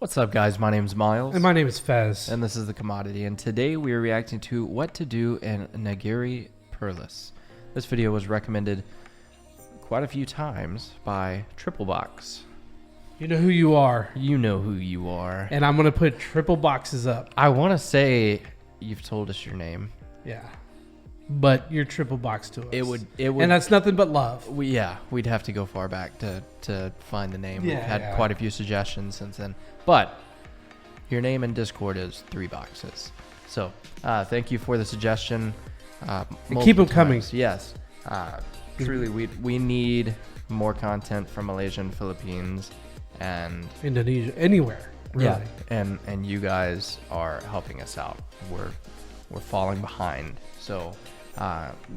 What's up, guys? My name is Miles. And my name is Fez. And this is The Commodity. And today we are reacting to what to do in Negeri, Perlis. This video was recommended quite a few times by Triple Box. You know who you are. You know who you are. And I'm going to put triple boxes up. I want to say you've told us your name. Yeah. But you're triple box to us. It would, and that's nothing but love. We'd have to go far back to find the name. We've had quite a few suggestions since then. But your name in Discord is 3 boxes. So thank you for the suggestion. Keep them coming. Yes. Truly, we need more content from Malaysia and Philippines and Indonesia, anywhere. Really. Yeah, and you guys are helping us out. We're falling behind. So,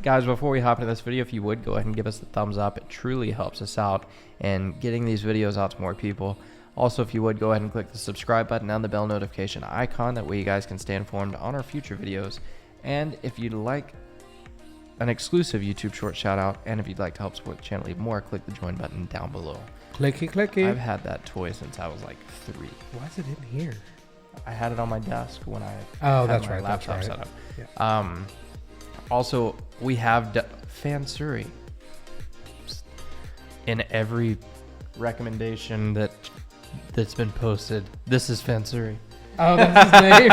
guys, before we hop into this video, if you would go ahead and give us the thumbs up, it truly helps us out in getting these videos out to more people. Also, if you would go ahead and click the subscribe button and the bell notification icon, that way you guys can stay informed on our future videos. And if you'd like an exclusive YouTube short shout out, and if you'd like to help support the channel even more, click the join button down below. Clicky, clicky. I've had that toy since I was like 3. Why is it in here? I had it on my desk when I had my laptop set up. Yeah. Also, we have Fansuri in every recommendation that's been posted. This is Fansuri. Oh, that's his name.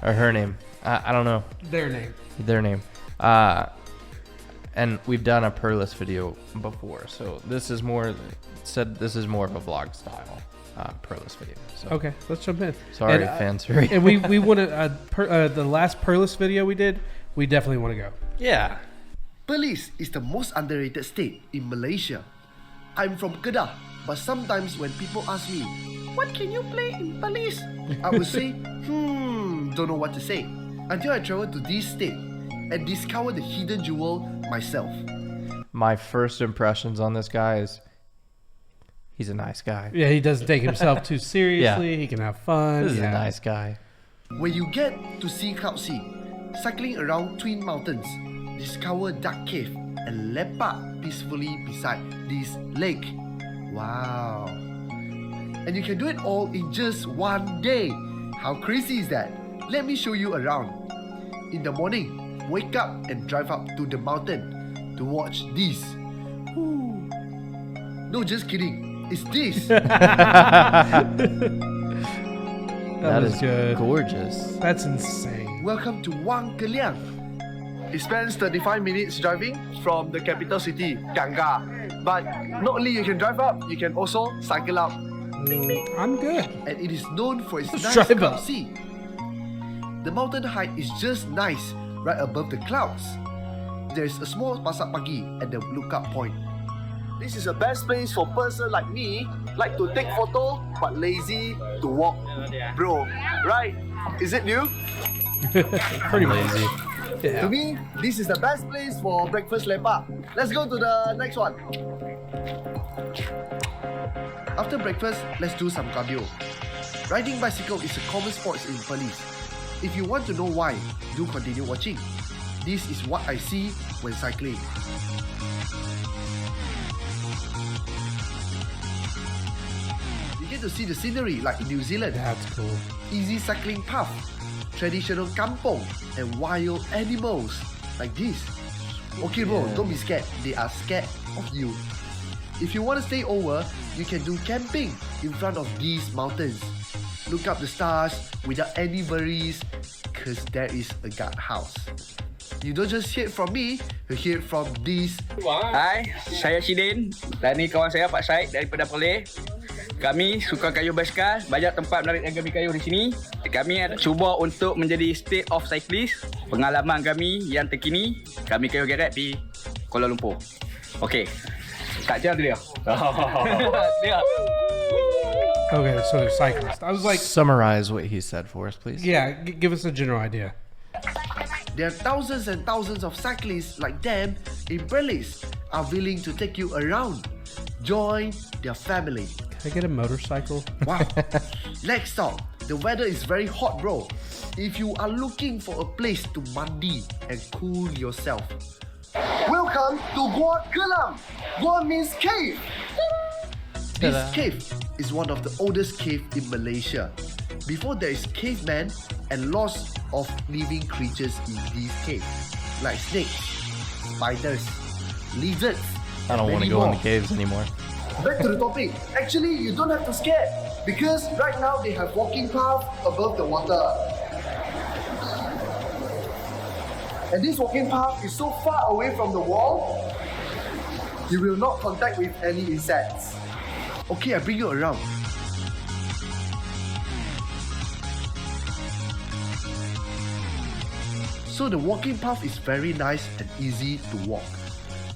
Or her name. I don't know. Their name. Their name. And we've done a Perlis video before, so this is more of a vlog style Perlis video. So. Okay, let's jump in. Sorry, Fansuri. And we want to the last Perlis video we did. We definitely want to go. Yeah. Perlis is the most underrated state in Malaysia. I'm from Kedah, but sometimes when people ask me, what can you play in Perlis? I would say, don't know what to say. Until I traveled to this state and discovered the hidden jewel myself. My first impressions on this guy is he's a nice guy. Yeah, he doesn't take himself too seriously. He can have fun. This is a nice guy. When you get to see Cloud Sea, cycling around Twin Mountains, discover Dark Cave, and lepak peacefully beside this lake. Wow. And you can do it all in just one day. How crazy is that? Let me show you around. In the morning, wake up and drive up to the mountain to watch this. Woo. No, just kidding. It's this. That is good. Gorgeous. That's insane. Welcome to Wang Keliang. It spends 35 minutes driving from the capital city, Gangga. But not only you can drive up, you can also cycle up. I'm good. And it is known for its nice drive cloud up. sea. The mountain height is just nice, right above the clouds. There is a small pasar pagi at the lookout point. This is the best place for a person like me, like to take photo but lazy to walk. Bro, right? Is it you? Pretty Lazy. Yeah. To me, this is the best place for breakfast lepak. Let's go to the next one. After breakfast, let's do some cardio. Riding bicycle is a common sport in Perlis. If you want to know why, do continue watching. This is what I see when cycling. You get to see the scenery like in New Zealand. That's cool. Easy cycling path, traditional kampong, and wild animals like this. Okay bro, don't be scared. They are scared of you. If you want to stay over, you can do camping in front of these mountains. Look up the stars without any worries, cause there is a guardhouse. You don't just hear it from me, you hear it from this. Hai, saya Shidin dan ni kawan saya Pak Syed daripada Perlis. Kami suka kayu basikal, banyak tempat menarik harga kayu di sini. Kami cuba untuk menjadi state of cyclist. Pengalaman kami yang terkini, kami kayu geret di Kuala Lumpur. Okey. Tak jam dia. Dia. Okay, so they're cyclists. I was like, Summarize what he said for us, please. yeah, give us a general idea. There are thousands and thousands of cyclists like them in Perlis are willing to take you around. Join their family. Can I get a motorcycle? Wow. Next stop. The weather is very hot, bro. If you are looking for a place to mandi and cool yourself, welcome to Gua Kelam. Gua means cave. This cave is one of the oldest caves in Malaysia. Before there is cavemen and lots of living creatures in these caves, like snakes, spiders, lizards. I don't want to go in the caves anymore. Back to the topic. Actually, you don't have to scare because right now they have walking path above the water. And this walking path is so far away from the wall, you will not contact with any insects. Okay, I bring you around. So the walking path is very nice and easy to walk.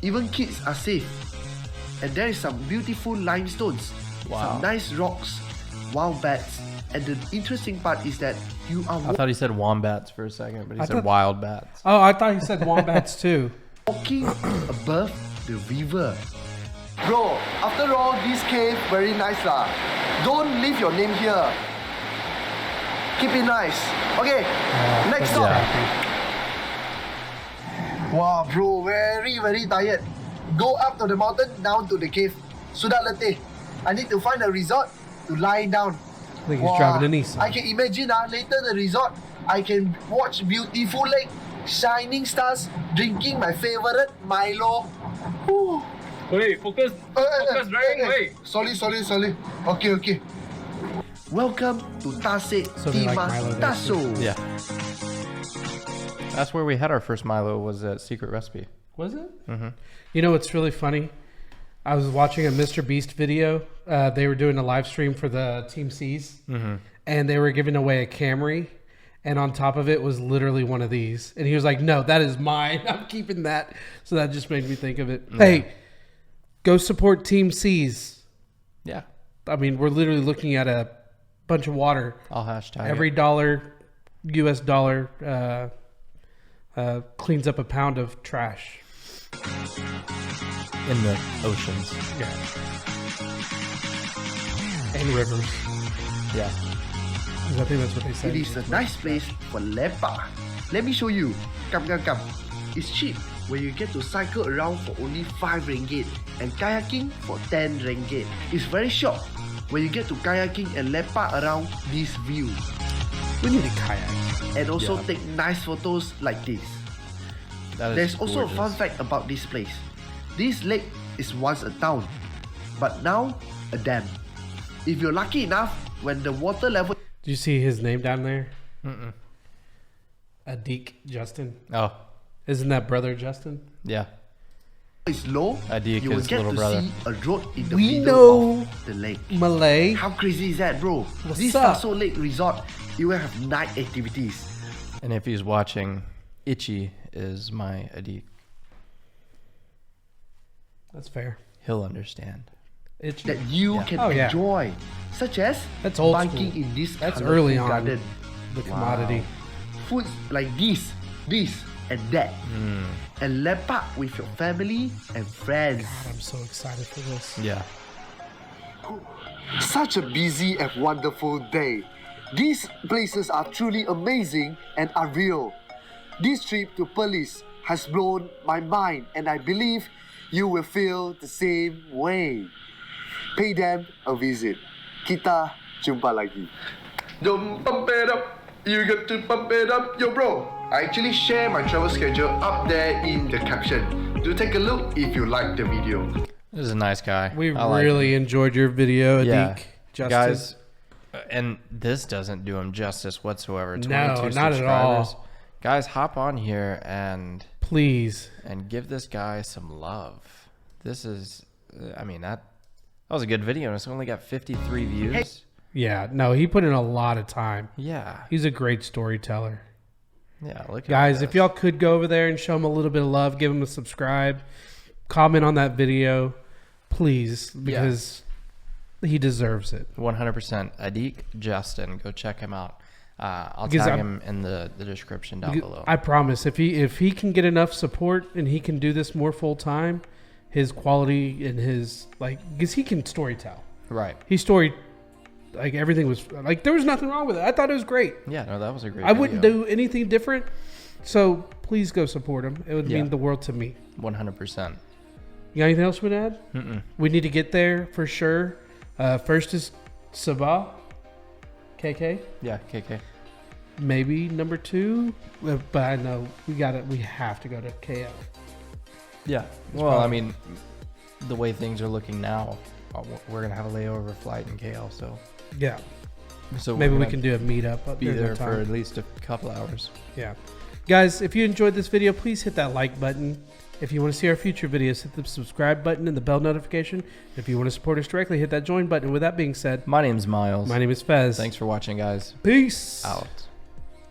Even kids are safe. And there is some beautiful limestones, some nice rocks, wild bats, and the interesting part is that you are I thought he said wombats for a second, but he said thought- wild bats. Oh, I thought he said wombats too. walking above the river. Bro, after all, this cave very nice lah. Don't leave your name here. Keep it nice. Okay, next stop. Wow, bro, very tired. Go up to the mountain, down to the cave. Sudah letih. I need to find a resort to lie down. I think he's driving a Nissan. I can imagine later the resort, I can watch beautiful lake, shining stars, drinking my favorite Milo. Whew. Wait, focus driving, wait. Sorry. Okay. Welcome to Tasik So they like Timah Milo there Taso. Yeah. That's where we had our first Milo, was at Secret Recipe. Was it? Mm-hmm. You know what's really funny? I was watching a Mr. Beast video. They were doing a live stream for the Team C's, and they were giving away a Camry, and on top of it was literally one of these. And he was like, "No, that is mine. I'm keeping that." So that just made me think of it. Hey, go support Team C's. Yeah. I mean, we're literally looking at a bunch of water. I'll hashtag Every it. dollar, US dollar, cleans up a pound of trash. In the oceans. Yeah. And rivers. Yeah. 'Cause I think that's what they It said. is a nice place for lepak. Let me show you. Come. It's cheap where you get to cycle around for only 5 ringgit and kayaking for 10 ringgit. It's very short where you get to kayaking and lepak around this view We need a kayak. and also Yeah. take nice photos like this. That is There's also a gorgeous. fun fact about this place. This lake is once a town, but now a dam. If you're lucky enough, when the water level Do you see his name down there? Adik Justin. Oh, Isn't that brother Justin? yeah. is low, Adik you will is get little to brother. see a road in the We middle know. of the lake. Malay. How crazy is that, bro? What's This up? Taso Lake Resort, you will have night activities. And if he's watching, Itchy is my Adik. That's fair. He'll understand. Itchy. That you Yeah. can Oh, yeah. enjoy, such as That's old biking school. in this That's colourful early on. garden. The commodity. Foods like this, and that, and lepak with your family and friends. God, I'm so excited for this. Yeah. Such a busy and wonderful day. These places are truly amazing and are real. This trip to Perlis has blown my mind and I believe you will feel the same way. Pay them a visit. Kita jumpa lagi. Don't pump it up. You got to pump it up, yo bro. I actually share my travel schedule up there in the caption. Do take a look if you like the video. This is a nice guy. We I like really enjoyed your video, Adik. Yeah. Justin. Guys, and this doesn't do him justice whatsoever. 22 No, not at all. subscribers. Guys, hop on here and Please. give this guy some love. This is, I mean, that was a good video, and it's only got 53 views. Yeah, no, he put in a lot of time. Yeah. He's a great storyteller. Yeah, look at Guys, this. if y'all could go over there and show him a little bit of love, give him a subscribe, comment on that video, please, because he deserves it. 100%. Adik Justin, go check him out. I'll Because tag I'm- him in the description down below. I promise, if he can get enough support and he can do this more full time, his quality and his because he can storytell. Right. He everything was there was nothing wrong with it. I thought it was great. Yeah, no, that was a great I wouldn't video. do anything different. So please go support him. It would Yeah. mean the world to me. 100%. You got anything else we want to add? We need to get there for sure. First is Sabah, KK, Yeah, KK. maybe number 2. But I know we have to go to KL. Yeah. Well, I mean, the way things are looking now, we're gonna have a layover flight in KL, so Yeah. so Maybe we're we gonna can do a meetup up be during there that for time. at least a couple hours. Yeah. Guys, if you enjoyed this video, please hit that like button. If you want to see our future videos, hit the subscribe button and the bell notification. If you want to support us directly, hit that join button. With that being said, My name's Miles. my name is Fez. Thanks for watching, guys. Peace. Out.